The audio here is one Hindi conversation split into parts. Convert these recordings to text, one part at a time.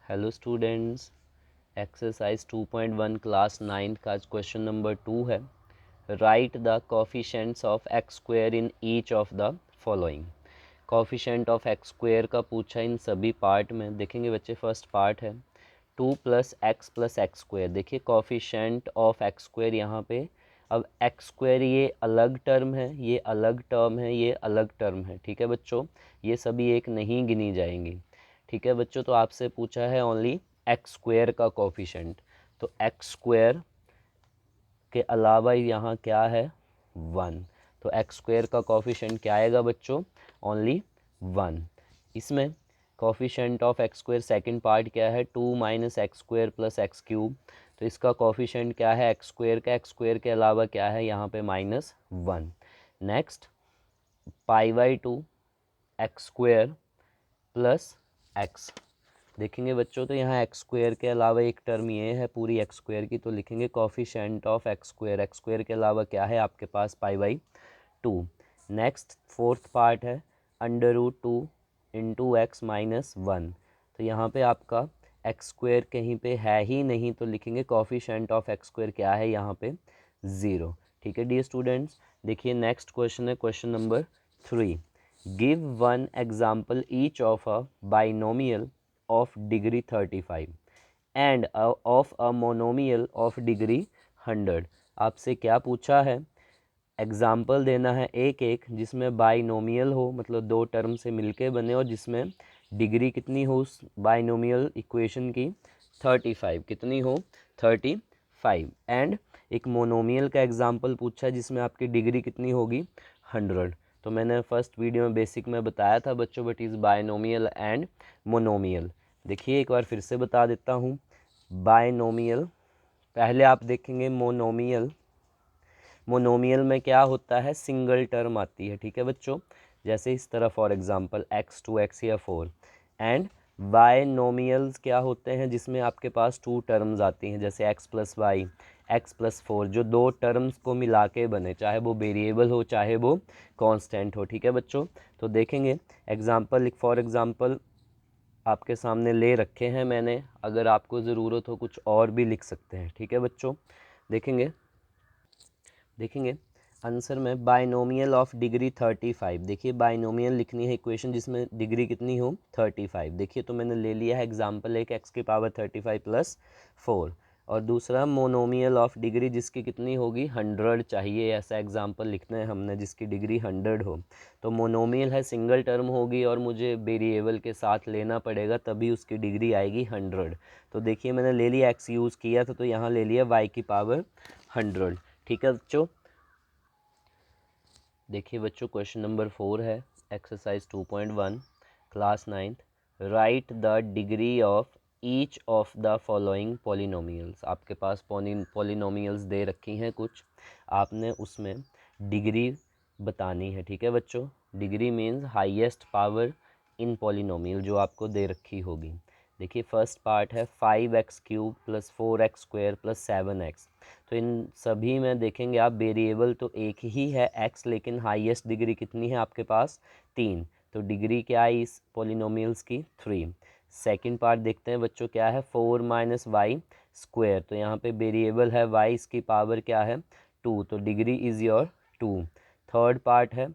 हेलो स्टूडेंट्स, एक्सरसाइज 2.1 क्लास 9 का क्वेश्चन नंबर 2 है। Right the coefficients of x square in each of the following. Coefficient of x square का पूछा इन सभी पार्ट में। देखेंगे बच्चे, फर्स्ट पार्ट है 2 प्लस एक्स स्क्वायर। देखिए कोफिशिएंट ऑफ एक्स स्क्वायर यहाँ पे, अब एक्स स्क्वायर ये अलग टर्म है, ये अलग टर्म है, ये अलग टर्म है। ठीक है बच्चों, ये सभी एक नहीं गिनी जाएंगी। ठीक है बच्चों, तो आपसे पूछा है ओनली एक्स स्क्वायर का कोफिशिएंट। तो एक्स स्क्वायर के अलावा यहाँ क्या है, 1। तो एक्स स्क्वायर का कोफिशिएंट क्या आएगा बच्चों, ओनली 1। इसमें coefficient of x square second part क्या है, 2 minus x square plus x cube. तो इसका कोफिशिएंट क्या है एक्स स्क्वायर का, एक्स स्क्वायर के अलावा क्या है यहाँ पे -1। Next π/2 x square plus x. देखेंगे बच्चों, तो यहाँ एक्स स्क्वायर के अलावा एक टर्म ये है पूरी एक्स स्क्वायर की, तो लिखेंगे coefficient of x square. X square के अलावा क्या है आपके पास, π/2। नेक्स्ट फोर्थ पार्ट है √2 इंटू एक्स -1। तो यहाँ पे आपका एक्स स्क्वायर कहीं पे है ही नहीं, तो लिखेंगे कोफिशिएंट ऑफ एक्स स्क्वायर क्या है यहाँ पे, 0। ठीक है डियर स्टूडेंट्स। देखिए नेक्स्ट क्वेश्चन है question number 3। Give one example each of a binomial of degree 35 and of a monomial of degree 100। आपसे क्या पूछा है, एग्जाम्पल देना है एक एक जिसमें बाइनोमियल हो, मतलब दो टर्म से मिलके बने, और जिसमें डिग्री कितनी हो उस बाइनोमियल इक्वेशन की, 35। कितनी हो, 35। एंड एक मोनोमियल का एग्जाम्पल पूछा है जिसमें आपकी डिग्री कितनी होगी, 100। तो मैंने फर्स्ट वीडियो में बेसिक में बताया था बच्चों, but is binomial and monomial. देखिए एक बार फिर से बता देता हूँ। बायनोमियल पहले आप देखेंगे, मोनोमियल। मोनोमियल में क्या होता है, सिंगल टर्म आती है। ठीक है बच्चों, जैसे इस तरह फॉर एग्जांपल x2 x या 4। एंड बायनोमियल्स क्या होते हैं, जिसमें आपके पास 2 टर्म्स आती हैं, जैसे x + y, x + 4, जो दो टर्म्स को मिला के बने, चाहे वो वेरिएबल हो चाहे वो कांस्टेंट हो। ठीक है बच्चों, तो देखेंगे एग्जांपल, फॉर एग्जांपल आपके सामने ले रखे हैं मैंने, अगर आपको ज़रूरत हो कुछ और भी लिख सकते हैं। ठीक है बच्चों, देखेंगे आंसर में बाइनोमियल ऑफ डिग्री 35। देखिए बाइनोमियल लिखनी है इक्वेशन जिसमें डिग्री कितनी हो, 35। देखिए तो मैंने ले लिया है एग्जांपल एक, x की पावर 35 + 4। और दूसरा मोनोमियल ऑफ डिग्री जिसकी कितनी होगी, 100 चाहिए, ऐसा एग्जांपल लिखना है हमने जिसकी डिग्री 100 हो। तो मोनोमियल है, सिंगल टर्म होगी और मुझे वेरिएबल के साथ लेना पड़ेगा, तभी उसकी डिग्री आएगी 100। तो देखिए मैंने ले लिया, x यूज़ किया था तो यहाँ ले लिया y की पावर 100। ठीक है बच्चों, देखिए बच्चों क्वेश्चन नंबर 4 है exercise 2.1 class 9। Right the degree of each of the following polynomials. आपके पास पॉलिनोमियल्स दे रखी हैं कुछ, आपने उसमें डिग्री बतानी है। ठीक है बच्चों, degree means highest power in polynomial जो आपको दे रखी होगी। देखिए फर्स्ट पार्ट है 5x³ + 4x² + 7x। तो इन सभी में देखेंगे आप, वेरिएबल तो एक ही है x, लेकिन हाईएस्ट डिग्री कितनी है आपके पास, 3। तो डिग्री क्या है इस पॉलिनोमियल्स की, 3। सेकंड पार्ट देखते हैं बच्चों, क्या है 4 - y²। तो यहाँ पे वेरिएबल है y, इसकी पावर क्या है, 2। तो degree is your 2। Third part है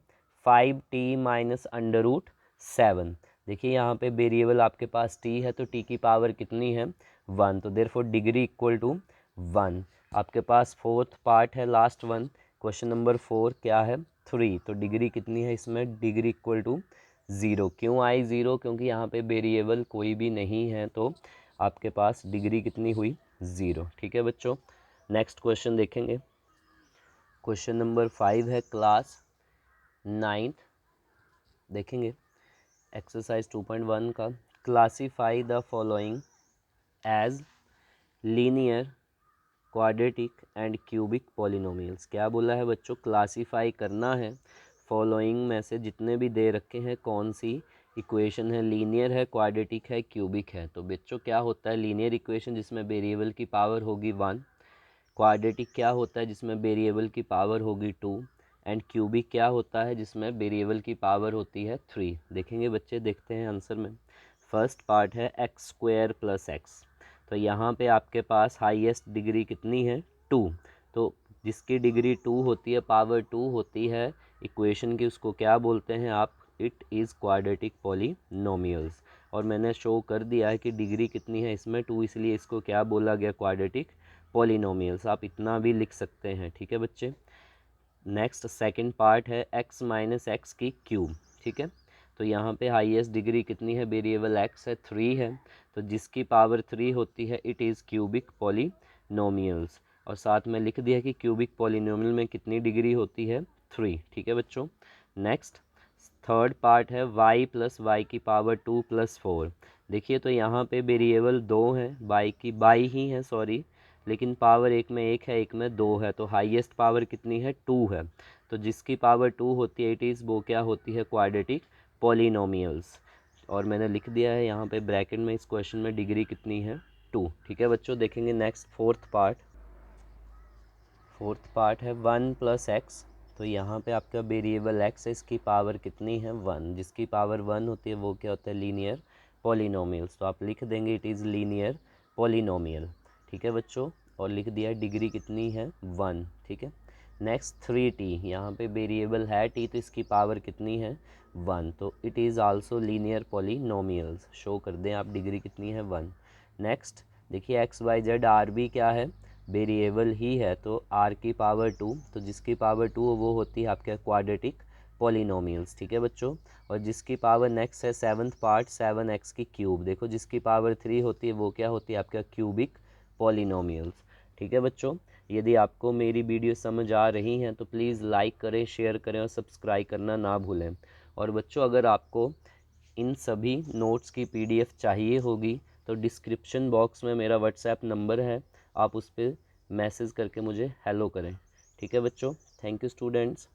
5t - √7। देखिए यहाँ पे वेरिएबल आपके पास t है, तो t की पावर कितनी है, 1। तो देयरफॉर डिग्री इक्वल टू 1। आपके पास फोर्थ पार्ट है लास्ट वन, क्वेश्चन नंबर 4 क्या है, 3। तो डिग्री कितनी है इसमें, डिग्री इक्वल टू 0। क्यों आई 0, क्योंकि यहाँ पे वेरिएबल कोई भी नहीं है, तो आपके पास डिग्री कितनी हुई, 0। ठीक है बच्चों, नेक्स्ट क्वेश्चन देखेंगे। क्वेश्चन नंबर 5 है क्लास 9th। देखेंगे एक्सरसाइज 2.1 का, classify the following as linear, quadratic and cubic polynomials. क्या बोला है बच्चों, क्लासीफाई करना है फॉलोइंग में से जितने भी दे रखे हैं, कौन सी इक्वेशन है, लीनियर है, क्वाड्रेटिक है, क्यूबिक है। तो बच्चों क्या होता है, लीनियर इक्वेशन जिसमें वेरिएबल की पावर होगी 1। क्वाड्रेटिक क्या होता है, जिसमें वेरिएबल की पावर होगी 2। एंड क्यूबिक क्या होता है, जिसमें वेरिएबल की पावर होती है 3। देखेंगे बच्चे, देखते हैं आंसर में। फर्स्ट पार्ट है एक्स स्क्वायर प्लस एक्स। तो यहाँ पे आपके पास हाईएस्ट डिग्री कितनी है 2। तो जिसकी डिग्री 2 होती है, पावर 2 होती है इक्वेशन की, उसको क्या बोलते हैं आप, इट इज़ क्वाड्रेटिक पॉलिनोमियल्स। और मैंने शो कर दिया है कि डिग्री कितनी है इसमें 2, इसलिए इसको क्या बोला गया, क्वाड्रेटिक पॉलिनोमियल्स। आप इतना भी लिख सकते हैं, ठीक है बच्चे। नेक्स्ट सेकंड पार्ट है x माइनस एक्स की क्यूब, ठीक है। तो यहाँ पे हाईएस्ट डिग्री कितनी है, वेरिएबल x है 3 है, तो जिसकी पावर 3 होती है इट इज़ क्यूबिक पॉलिनोमियल्स। और साथ में लिख दिया कि क्यूबिक पॉलिनोमियल में कितनी डिग्री होती है 3, ठीक है बच्चों। नेक्स्ट थर्ड पार्ट है y प्लस वाई की पावर 2 प्लस 4। देखिए तो यहाँ पे वेरिएबल 2 है, बाई ही है सॉरी, लेकिन पावर एक में 1 है, एक में 2 है, तो हाईएस्ट पावर कितनी है 2 है। तो जिसकी पावर 2 होती है इट इज़, वो क्या होती है, क्वाड्रेटिक पॉलिनोमियल्स। और मैंने लिख दिया है यहाँ पे ब्रैकेट में, इस क्वेश्चन में डिग्री कितनी है 2, ठीक है बच्चों। देखेंगे नेक्स्ट फोर्थ पार्ट है 1 प्लस एक्स। तो यहाँ पे आपका वेरिएबल एक्स है, इसकी पावर कितनी है 1, जिसकी पावर 1 होती है वो क्या होता है, लीनियर पॉलिनोमियल्स। तो आप लिख देंगे इट इज़ लीनियर पॉलिनोमियल, ठीक है बच्चों। और लिख दिया डिग्री कितनी है 1, ठीक है। नेक्स्ट 3t, यहाँ पे वेरिएबल है t, तो इसकी पावर कितनी है 1, तो it is also linear polynomials. Show कर दें आप डिग्री कितनी है 1। नेक्स्ट देखिए एक्स वाई जेड आर भी क्या है, वेरिएबल ही है, तो r की पावर 2, तो जिसकी पावर 2 वो होती है आपके क्वाड्रेटिक पॉलिनोमियल्स, ठीक है बच्चों। और जिसकी पावर नेक्स्ट है सेवन्थ पार्ट 7x की क्यूब। देखो जिसकी पावर 3 होती है वो क्या होती है आपका क्यूबिक पॉलिनोमियल्स, ठीक है बच्चों। यदि आपको मेरी वीडियो समझ आ रही हैं तो प्लीज़ लाइक करें, शेयर करें और सब्सक्राइब करना ना भूलें। और बच्चों अगर आपको इन सभी नोट्स की PDF चाहिए होगी तो डिस्क्रिप्शन बॉक्स में मेरा व्हाट्सएप नंबर है, आप उस पर मैसेज करके मुझे हेलो करें, ठीक है बच्चों। Thank you students.